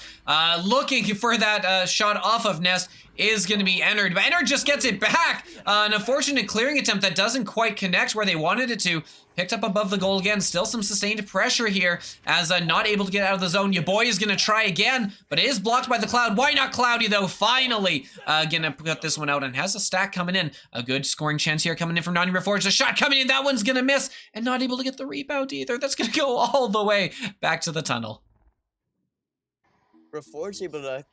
looking for that shot off of Nest. Is going to be Ennard, but Ennard just gets it back. An unfortunate clearing attempt that doesn't quite connect where they wanted it to. Picked up above the goal again. Still some sustained pressure here as not able to get out of the zone. Your boy is going to try again, but it is blocked by the Cloud. Why not Cloudy, though? Finally going to put this one out and has a stack coming in. A good scoring chance here coming in from Nani Reforged. A shot coming in. That one's going to miss and not able to get the rebound either. That's going to go all the way back to the tunnel. Reforged able to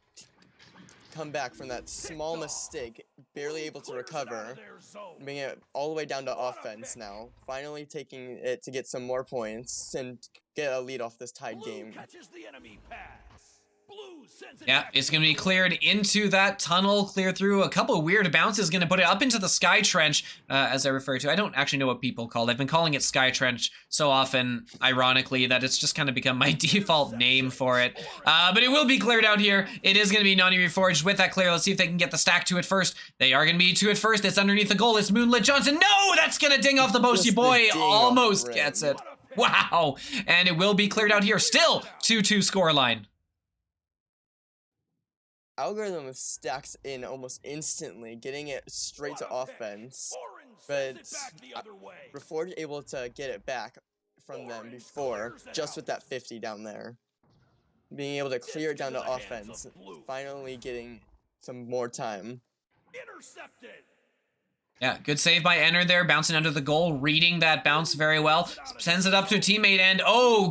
come back from that small mistake, barely able to recover, bringing it all the way down to offense now, finally taking it to get some more points and get a lead off this tied game. Yeah, it's going to be cleared into that tunnel, clear through a couple of weird bounces, going to put it up into the Sky Trench, as I refer to. I don't actually know what people call it. I've been calling it Sky Trench so often, ironically, that it's just kind of become my default name for it. But it will be cleared out here. It is going to be Nani Reforged with that clear. Let's see if they can get the stack to it first. They are going to be to it first. It's underneath the goal. It's Moonlit Johnson. No, that's going to ding off the post. Your boy almost gets it. Wow. And it will be cleared out here. Still 2-2 scoreline. Algorithm stacks in almost instantly, getting it straight to offense. but Reforged able to get it back from them before, just with that 50 down there. Being able to clear it down to offense, finally getting some more time. Intercepted. Yeah, good save by Ennard there, bouncing under the goal, reading that bounce very well. Sends it up to a teammate, and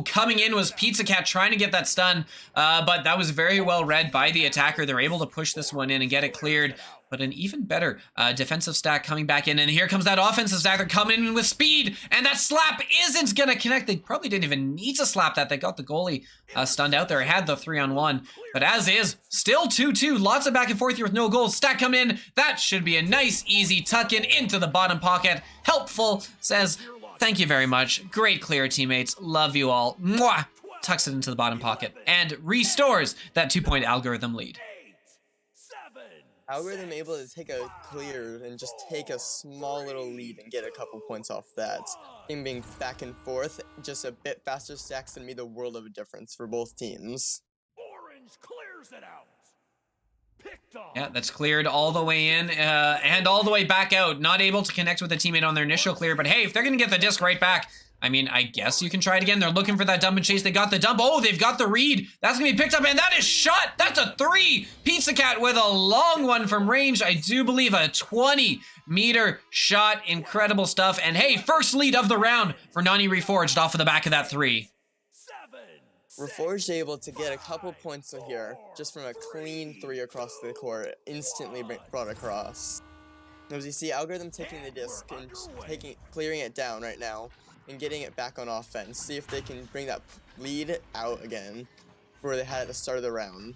coming in was Pizza Cat trying to get that stun, but that was very well read by the attacker. They're able to push this one in and get it cleared, but an even better defensive stack coming back in, and here comes that offensive stack. They're coming in with speed, and that slap isn't gonna connect. They probably didn't even need to slap that. They got the goalie stunned out there. Had the 3-on-1, but as is, still 2-2. Lots of back and forth here with no goals. Stack come in. That should be a nice, easy tuck in into the bottom pocket. Helpful says, thank you very much. Great clear, teammates. Love you all. Mwah! Tucks it into the bottom pocket and restores that 2-point algorithm lead. Algorithm able to take a clear and just take a small little lead and get a couple points off that. Game being back and forth, just a bit faster stacks can be the world of a difference for both teams. Orange clears it out. Picked off. Yeah, that's cleared all the way in and all the way back out. Not able to connect with the teammate on their initial clear, but hey, if they're going to get the disc right back, I mean, I guess you can try it again. They're looking for that dump and chase. They got the dump. Oh, they've got the read. That's going to be picked up, and that is shot. That's a 3. Pizza Cat with a long one from range. I do believe a 20-meter shot. Incredible stuff. And hey, first lead of the round for Nani Reforged off of the back of that 3. Reforged able to get a couple points here just from a clean 3 across the court, instantly brought across. As you see, Algorithm taking the disc and clearing it down right now and getting it back on offense. See if they can bring that lead out again where they had at the start of the round.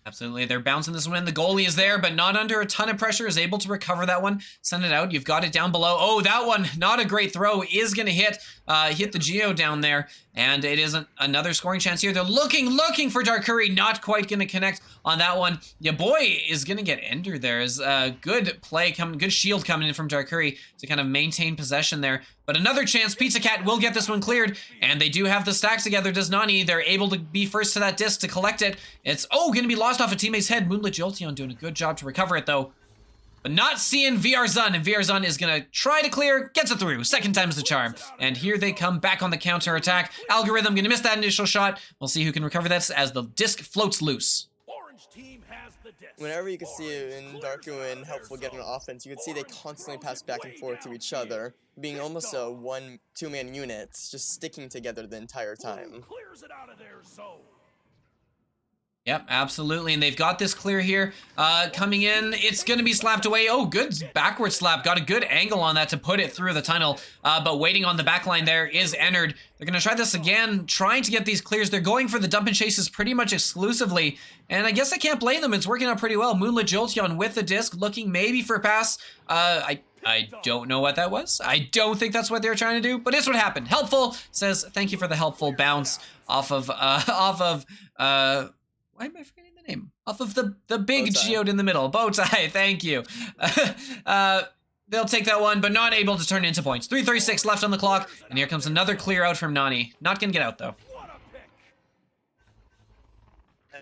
Absolutely, they're bouncing this one in. The goalie is there, but not under a ton of pressure, is able to recover that one, send it out. You've got it down below. Oh, that one, not a great throw, is going to hit the Geo down there, and it isn't another scoring chance here. They're looking for Dark Curry, not quite going to connect on that one. Your boy is going to get Ender there. Is a good play, good shield coming in from Dark Curry to kind of maintain possession there. But another chance, Pizza Cat will get this one cleared, and they do have the stack together, does Nani. They're able to be first to that disc to collect it. It's, going to be lost off a teammate's head. Moonlit Jolteon doing a good job to recover it, though. But not seeing VRZun, and VRZun is going to try to clear, gets it through. Second time's the charm. And here they come back on the counter attack. Algorithm going to miss that initial shot. We'll see who can recover this as the disc floats loose. Whenever you can see in Darku and Helpful getting an offense, you can see they constantly pass back and forth to each other, being almost a 1-2-man unit, just sticking together the entire time. Clears it out of their zone. Yep, absolutely, and they've got this clear here. Coming in, it's going to be slapped away. Oh, good backward slap. Got a good angle on that to put it through the tunnel, but waiting on the back line there is Ennard. They're going to try this again, trying to get these clears. They're going for the dump and chases pretty much exclusively, and I guess I can't blame them. It's working out pretty well. Moonlit Jolteon with the disc, looking maybe for a pass. I don't know what that was. I don't think that's what they were trying to do, but it's what happened. Helpful says, thank you for the helpful bounce off of why am I forgetting the name? Off of the big geode in the middle. Bowtie, thank you. They'll take that one, but not able to turn it into points. 3:36 left on the clock, and here comes another clear out from Nani. Not gonna get out, though.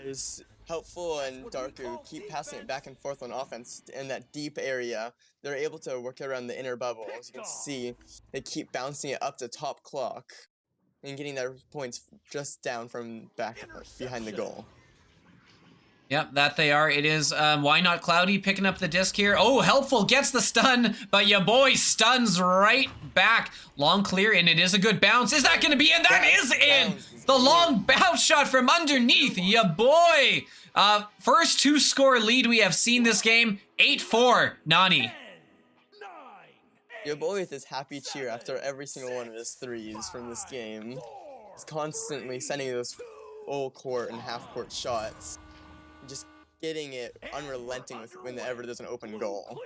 As Helpful and Darku keep passing it back and forth on offense in that deep area, they're able to work around the inner bubble. As you can see, they keep bouncing it up to top clock and getting their points just down from back behind the goal. Yep, that they are. It is, why not Cloudy picking up the disc here? Oh, Helpful gets the stun, but your boy stuns right back. Long clear, and it is a good bounce. Is that going to be in? That is in! The long bounce shot from underneath, your boy! First 2-score lead we have seen this game, 8-4, Nani. Your boy with his happy cheer after every single one of his threes from this game. He's constantly sending those full court and half court shots. Just getting it unrelenting with whenever there's an open goal.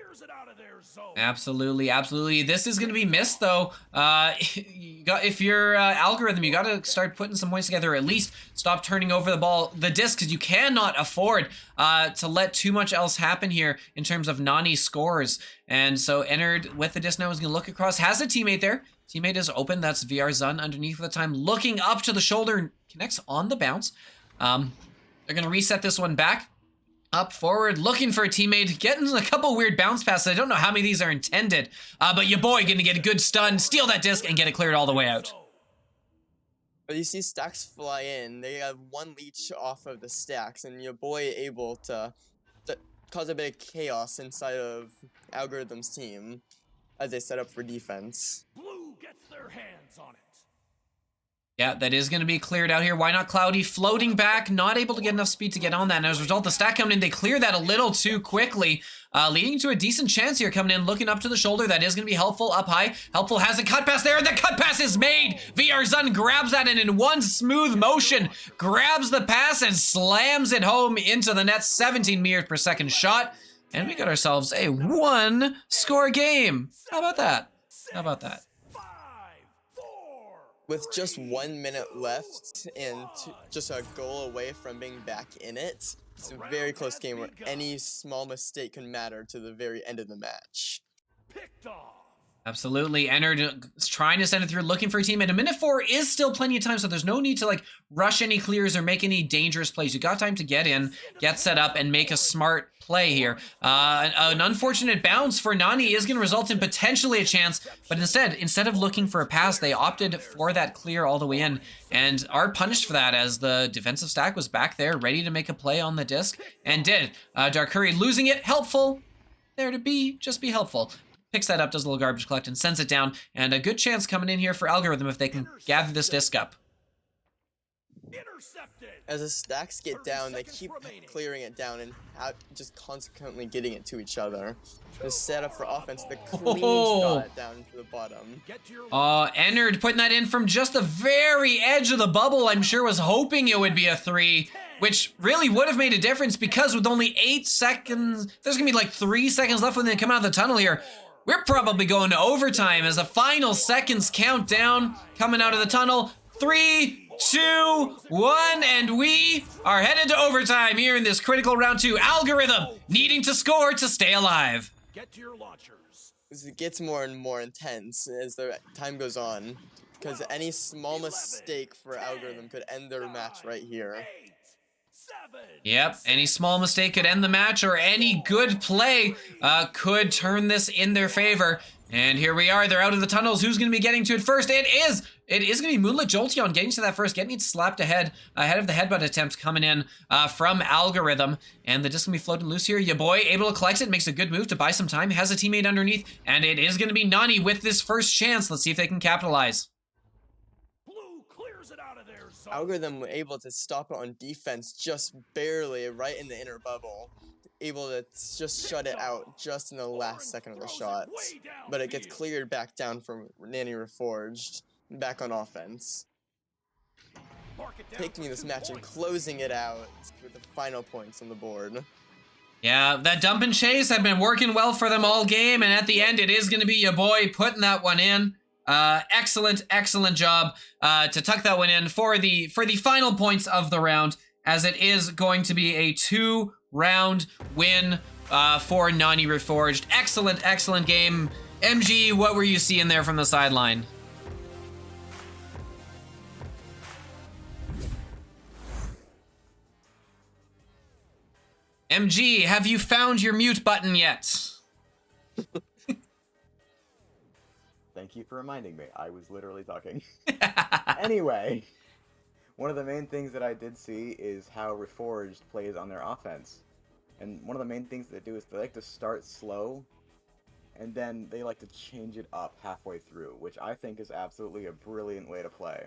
Absolutely, absolutely. This is going to be missed, though. If you're Algorithm, you got to start putting some points together. Or at least stop turning over the disc, because you cannot afford to let too much else happen here in terms of Nani scores. And so Ennard with the disc now is going to look across. Has a teammate there. Teammate is open. That's VRZun underneath for the time. Looking up to the shoulder. Connects on the bounce. They're going to reset this one back. Up forward, looking for a teammate, getting a couple weird bounce passes. I don't know how many of these are intended, but your boy gonna get a good stun, steal that disc, and get it cleared all the way out. But you see stacks fly in. They have one leech off of the stacks, and your boy able to cause a bit of chaos inside of Algorithm's team as they set up for defense. Blue gets their hands on it. Yeah, that is going to be cleared out here. Why not Cloudy floating back, not able to get enough speed to get on that. And as a result, the stack coming in, they clear that a little too quickly, leading to a decent chance here coming in, looking up to the shoulder. That is going to be Helpful up high. Helpful has a cut pass there, and the cut pass is made. VRZun grabs that and in one smooth motion, grabs the pass and slams it home into the net. 17 meters per second shot. And we got ourselves a 1-score game. How about that? How about that? With just 1 minute left and just a goal away from being back in it, it's a very close game where any small mistake can matter to the very end of the match. Picked off. Absolutely. Ennard trying to send it through, looking for a teammate. A minute 4 is still plenty of time, so there's no need to like rush any clears or make any dangerous plays. You got time to get in, get set up, and make a smart play here. An unfortunate bounce for Nani is going to result in potentially a chance, but instead of looking for a pass, they opted for that clear all the way in and are punished for that as the defensive stack was back there ready to make a play on the disc and did. Dark Curry losing it. Helpful there to be, just be helpful. Picks that up, does a little garbage collect, and sends it down. And a good chance coming in here for Algorithm if they can gather this disc up. Intercepted. As the stacks get down, they keep clearing it down and just consequently getting it to each other. The setup for offense, the clean shot down to the bottom. Ennard putting that in from just the very edge of the bubble. I'm sure was hoping it would be a 3, which really would have made a difference because with only 8 seconds, there's gonna be like 3 seconds left when they come out of the tunnel here. We're probably going to overtime as the final seconds count down. Coming out of the tunnel. 3, 2, 1, and we are headed to overtime here in this critical round 2. Algorithm needing to score to stay alive. Get to your launchers. It gets more and more intense as the time goes on, because any small mistake for Algorithm could end their match right here. Yep, any small mistake could end the match, or any good play could turn this in their favor. And here we are, they're out of the tunnels. Who's going to be getting to it first? It is going to be Moonlit Jolteon getting to that first, getting it slapped ahead of the headbutt attempt coming in from Algorithm. And the disc going to be floating loose here. Your boy able to collect it, makes a good move to buy some time, has a teammate underneath, and it is going to be Nani with this first chance. Let's see if they can capitalize. Blue clears it out of there. Algorithm were able to stop it on defense just barely right in the inner bubble. Able to just shut it out just in the last second of the shot. But it gets cleared back down from Nani Reforged, back on offense. Taking this match and closing it out with the final points on the board. Yeah, that dump and chase have been working well for them all game, and at the end it is going to be your boy putting that one in. Excellent job to tuck that one in for the final points of the round, as it is going to be a 2-round win for Nani Reforged. Excellent game. MG, what were you seeing there from the sideline? MG, have you found your mute button yet? Thank you for reminding me. I was literally talking. Anyway, one of the main things that I did see is how Reforged plays on their offense. And one of the main things they do is they like to start slow, and then they like to change it up halfway through, which I think is absolutely a brilliant way to play.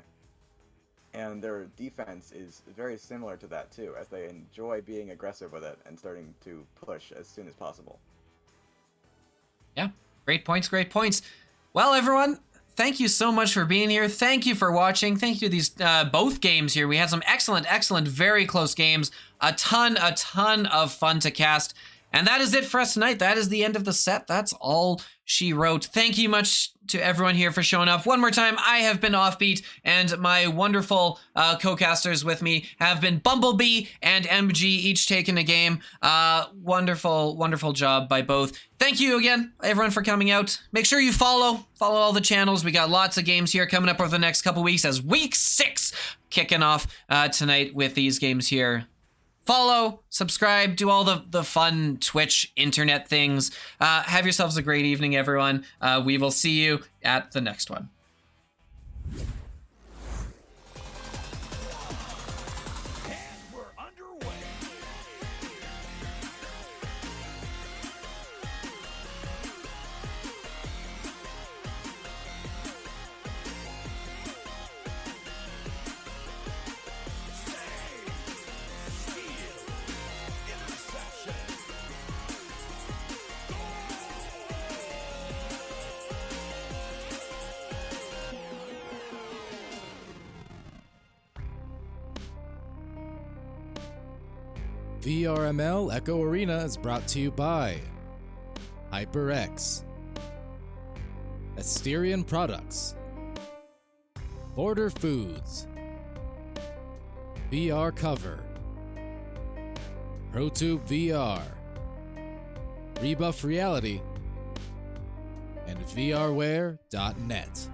And their defense is very similar to that too, as they enjoy being aggressive with it and starting to push as soon as possible. Yeah, great points. Well, everyone, thank you so much for being here. Thank you for watching. Thank you to these both games here. We had some excellent, very close games. A ton of fun to cast. And that is it for us tonight. That is the end of the set. That's all she wrote. Thank you much to everyone here for showing up. One more time, I have been Offbeat, and my wonderful co-casters with me have been Bumblebee and MG, each taking a game. Wonderful job by both. Thank you again, everyone, for coming out. Make sure you follow all the channels. We got lots of games here coming up over the next couple weeks as week 6 kicking off tonight with these games here. follow, subscribe, do all the fun Twitch internet things. Have yourselves a great evening, everyone. We will see you at the next one. And we're underway. VRML Echo Arena is brought to you by HyperX, Asterion Products, Border Foods, VR Cover, ProTube VR, Rebuff Reality, and VRware.net.